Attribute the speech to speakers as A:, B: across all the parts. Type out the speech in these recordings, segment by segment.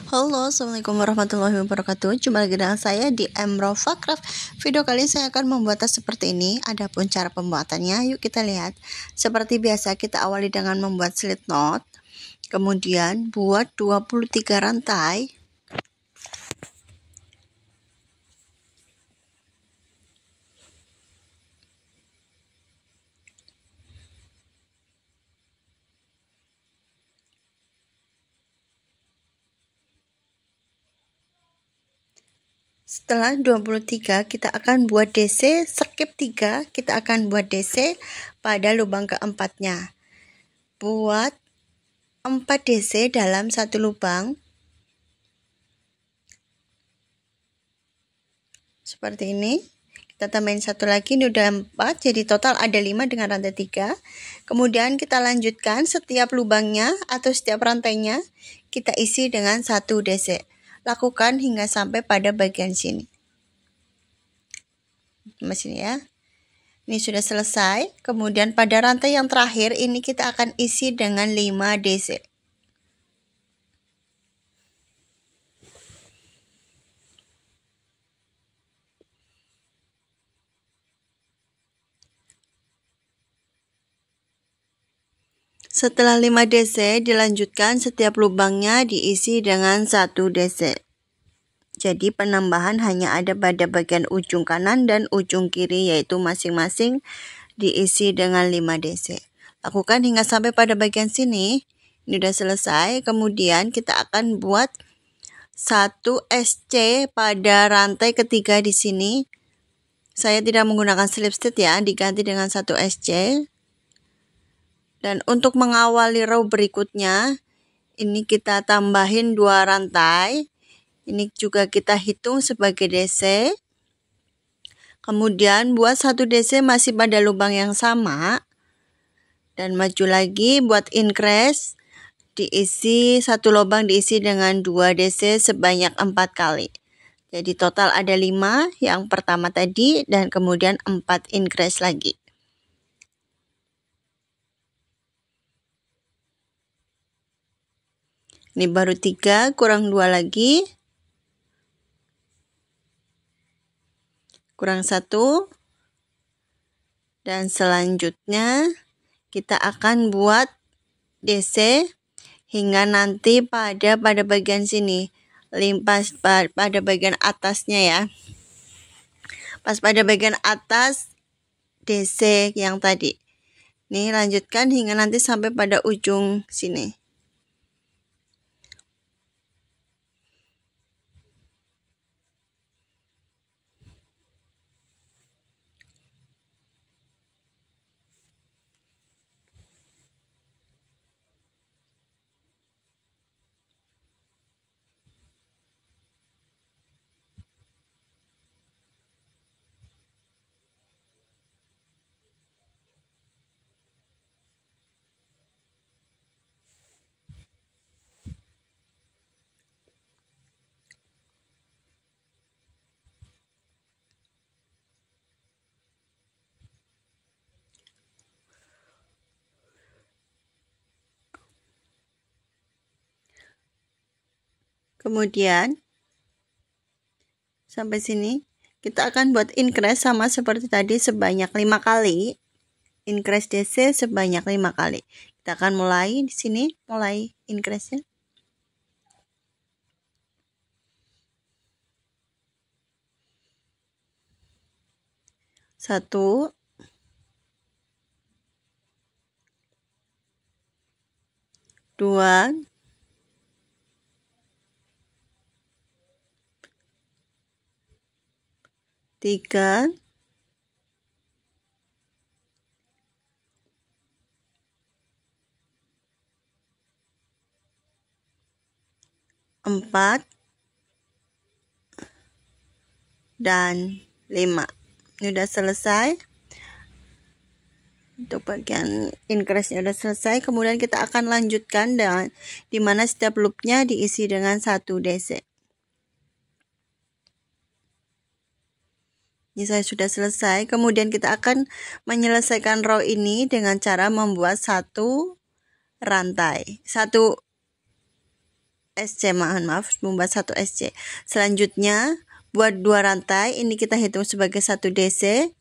A: Halo, assalamualaikum warahmatullahi wabarakatuh. Jumpa lagi dengan saya di Emrofa Craft. Video kali ini saya akan membuat tas seperti ini. Adapun cara pembuatannya, yuk kita lihat. Seperti biasa, kita awali dengan membuat slip knot. Kemudian buat 23 rantai. Setelah 23 kita akan buat DC, skip 3, kita akan buat DC pada lubang keempatnya. Buat 4 DC dalam satu lubang. Seperti ini. Kita tambahin satu lagi, ini udah 4, jadi total ada 5 dengan rantai 3. Kemudian kita lanjutkan setiap lubangnya atau setiap rantainya kita isi dengan 1 DC. Lakukan hingga sampai pada bagian sini. Sini ya. Ini sudah selesai. Kemudian pada rantai yang terakhir ini kita akan isi dengan 5 DC. Setelah 5 DC dilanjutkan setiap lubangnya diisi dengan 1 DC. Jadi penambahan hanya ada pada bagian ujung kanan dan ujung kiri, yaitu masing-masing diisi dengan 5 DC. Lakukan hingga sampai pada bagian sini. Ini sudah selesai. Kemudian kita akan buat 1 SC pada rantai ketiga di sini. Saya tidak menggunakan slip stitch ya, diganti dengan 1 SC. Dan untuk mengawali row berikutnya, ini kita tambahin 2 rantai. Ini juga kita hitung sebagai DC. Kemudian buat 1 DC masih pada lubang yang sama. Dan maju lagi buat increase. Diisi 1 lubang diisi dengan 2 DC sebanyak 4 kali. Jadi total ada 5 yang pertama tadi dan kemudian 4 increase lagi. Ini baru 3, kurang 2 lagi. Kurang 1. Dan selanjutnya kita akan buat DC hingga nanti pada bagian sini. Limpas pada bagian atasnya ya. Pas pada bagian atas DC yang tadi. Nih lanjutkan hingga nanti sampai pada ujung sini. Kemudian sampai sini kita akan buat increase sama seperti tadi sebanyak 5 kali. Increase DC sebanyak 5 kali. Kita akan mulai di sini, mulai increase-nya. Satu, dua, tiga, empat, dan 5. Ini udah selesai. Untuk bagian increase-nya udah selesai. Kemudian kita akan lanjutkan dengan dimana setiap loopnya diisi dengan 1 DC. Ini saya sudah selesai. Kemudian kita akan menyelesaikan row ini dengan cara membuat 1 rantai. 1 SC, membuat 1 SC. Selanjutnya buat 2 rantai, ini kita hitung sebagai 1 DC.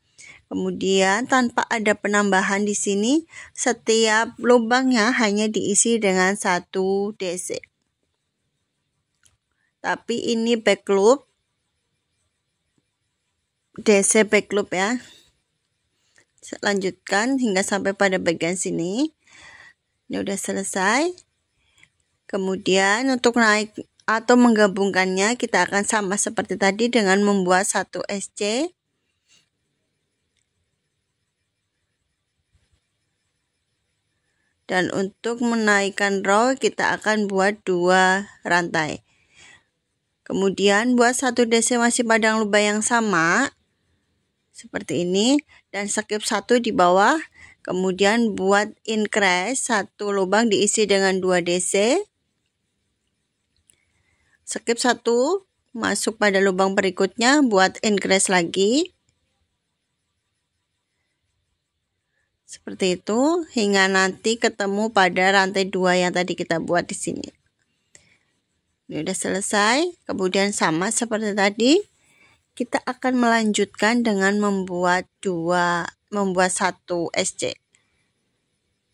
A: Kemudian tanpa ada penambahan di sini, setiap lubangnya hanya diisi dengan 1 DC. Tapi ini back loop, DC back loop ya. Lanjutkan hingga sampai pada bagian sini. Ini udah selesai. Kemudian untuk naik atau menggabungkannya, kita akan sama seperti tadi dengan membuat 1 SC. Dan untuk menaikkan row, kita akan buat 2 rantai. Kemudian buat 1 DC masih pada lubang yang sama, seperti ini. Dan skip 1 di bawah. Kemudian buat increase, 1 lubang diisi dengan 2 DC. Skip 1, masuk pada lubang berikutnya, buat increase lagi. Seperti itu, hingga nanti ketemu pada rantai 2 yang tadi kita buat di sini. Ini udah selesai. Kemudian sama seperti tadi, kita akan melanjutkan dengan membuat 1 SC.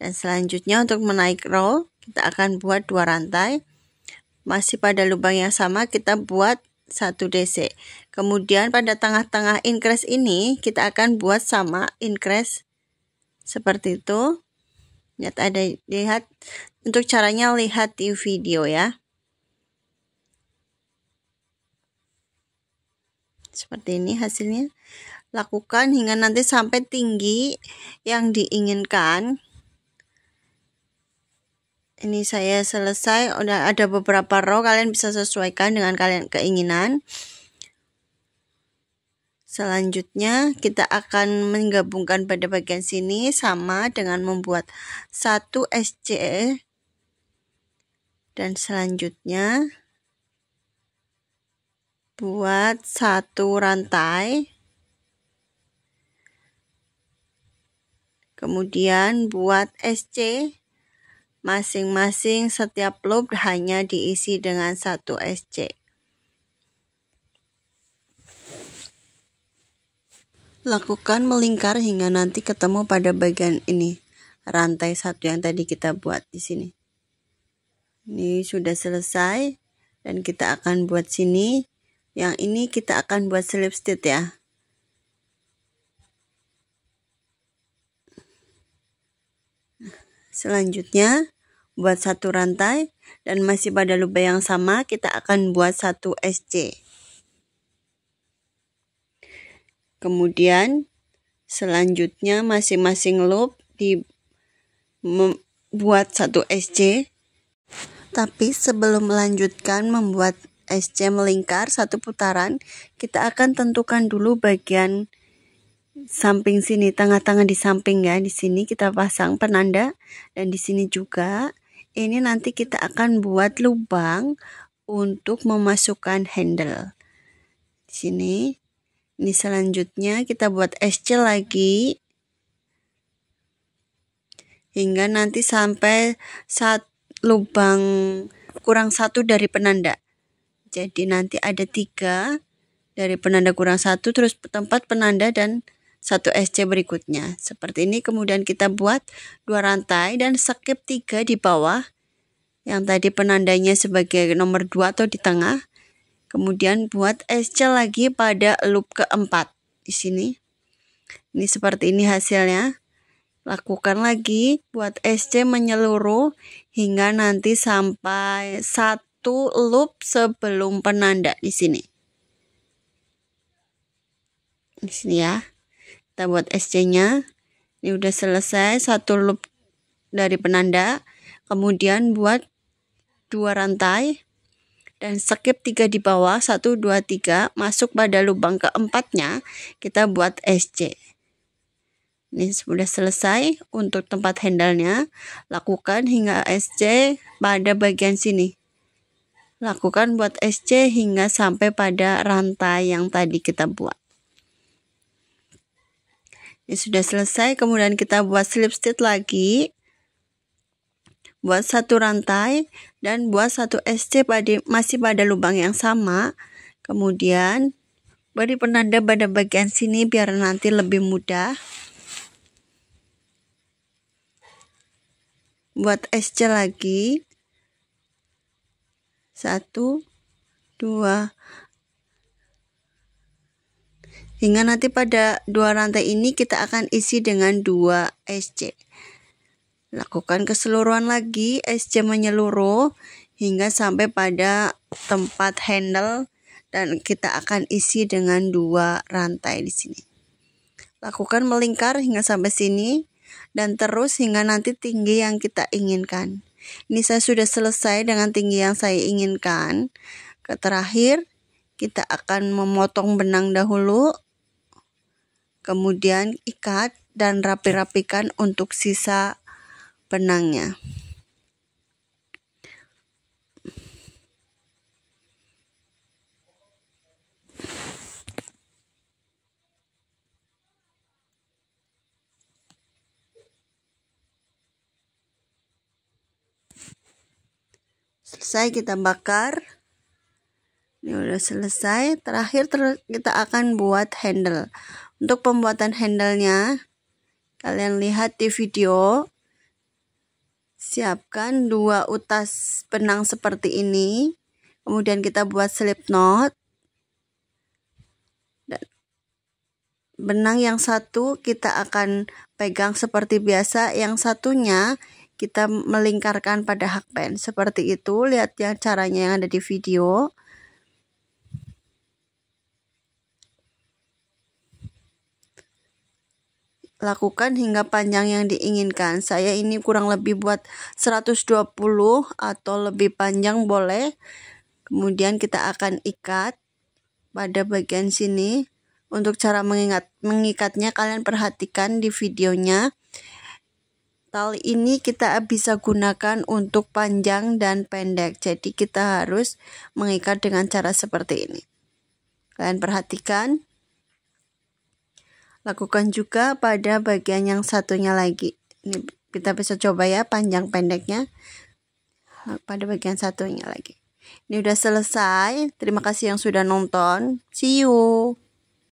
A: Dan selanjutnya untuk menaik row, kita akan buat 2 rantai. Masih pada lubang yang sama, kita buat 1 DC. Kemudian pada tengah-tengah increase ini, kita akan buat sama increase. Seperti itu. Lihat untuk caranya, lihat di video ya. Seperti ini hasilnya. Lakukan hingga nanti sampai tinggi yang diinginkan. Ini saya selesai, udah ada beberapa row, kalian bisa sesuaikan dengan kalian keinginan. Selanjutnya kita akan menggabungkan pada bagian sini sama dengan membuat 1 SC. Dan selanjutnya buat 1 rantai. Kemudian buat SC. Masing-masing setiap loop hanya diisi dengan 1 SC. Lakukan melingkar hingga nanti ketemu pada bagian ini, rantai 1 yang tadi kita buat di sini. Ini sudah selesai dan kita akan buat sini. Yang ini kita akan buat slip stitch ya. Selanjutnya buat 1 rantai dan masih pada lubang yang sama, kita akan buat 1 SC. Kemudian selanjutnya masing-masing loop dibuat 1 SC. Tapi sebelum melanjutkan membuat SC melingkar 1 putaran, kita akan tentukan dulu bagian samping sini, tengah-tengah di samping ya. Di sini kita pasang penanda dan di sini juga. Ini nanti kita akan buat lubang untuk memasukkan handle. Di sini. Ini selanjutnya kita buat SC lagi hingga nanti sampai lubang kurang 1 dari penanda. Jadi nanti ada 3 dari penanda kurang 1, terus tempat penanda dan 1 SC berikutnya. Seperti ini. Kemudian kita buat 2 rantai dan skip 3 di bawah. Yang tadi penandanya sebagai nomor 2 atau di tengah. Kemudian buat SC lagi pada loop keempat di sini. Ini seperti ini hasilnya. Lakukan lagi buat SC menyeluruh hingga nanti sampai 1 loop sebelum penanda di sini. Di sini ya. Kita buat SC-nya. Ini udah selesai 1 loop dari penanda. Kemudian buat 2 rantai. Dan skip 3 di bawah, 1, 2, 3, masuk pada lubang keempatnya, kita buat SC. Ini sudah selesai untuk tempat handle-nya. Lakukan hingga SC pada bagian sini. Lakukan buat SC hingga sampai pada rantai yang tadi kita buat. Ini sudah selesai, kemudian kita buat slip stitch lagi. buat satu rantai dan buat satu SC masih pada lubang yang sama. Kemudian beri penanda pada bagian sini biar nanti lebih mudah. Buat SC lagi. 1, 2, hingga nanti pada 2 rantai ini kita akan isi dengan 2 SC. Lakukan keseluruhan lagi, SC menyeluruh hingga sampai pada tempat handle dan kita akan isi dengan 2 rantai di sini. Lakukan melingkar hingga sampai sini dan terus hingga nanti tinggi yang kita inginkan. Ini saya sudah selesai dengan tinggi yang saya inginkan. Terakhir, kita akan memotong benang dahulu, kemudian ikat dan rapi-rapikan untuk sisa benangnya. Selesai kita bakar. Ini udah selesai. Terakhir kita akan buat handle. Untuk pembuatan handle-nya, kalian lihat di video. Siapkan 2 utas benang seperti ini. Kemudian kita buat slip knot. Dan benang yang satu kita akan pegang seperti biasa. Yang satunya kita melingkarkan pada hakband. Seperti itu. Lihat ya caranya yang ada di video. Lakukan hingga panjang yang diinginkan. Saya ini kurang lebih buat 120 atau lebih panjang boleh. Kemudian kita akan ikat pada bagian sini. Untuk cara mengikatnya kalian perhatikan di videonya. Tali ini kita bisa gunakan untuk panjang dan pendek. Jadi kita harus mengikat dengan cara seperti ini. Kalian perhatikan. Lakukan juga pada bagian yang satunya lagi. Ini kita bisa coba ya panjang pendeknya. Pada bagian satunya lagi. Ini udah selesai. Terima kasih yang sudah nonton. See you.